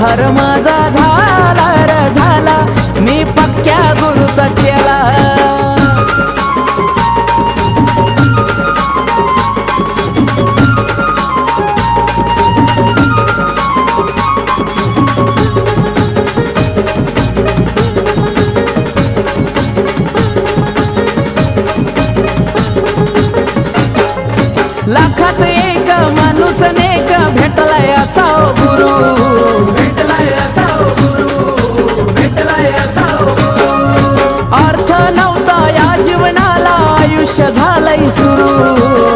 उद्धार माझा झाला र झाला, मी पक्क्या गुरुचा चेला. लाखात एक माणूस नेक भेटलाय असा गुरु, भेटलाय असा गुरु, भेटलाय असा गुरु. अर्थ नव्हता या जीवनाला, आयुष्य झालंय सुरू.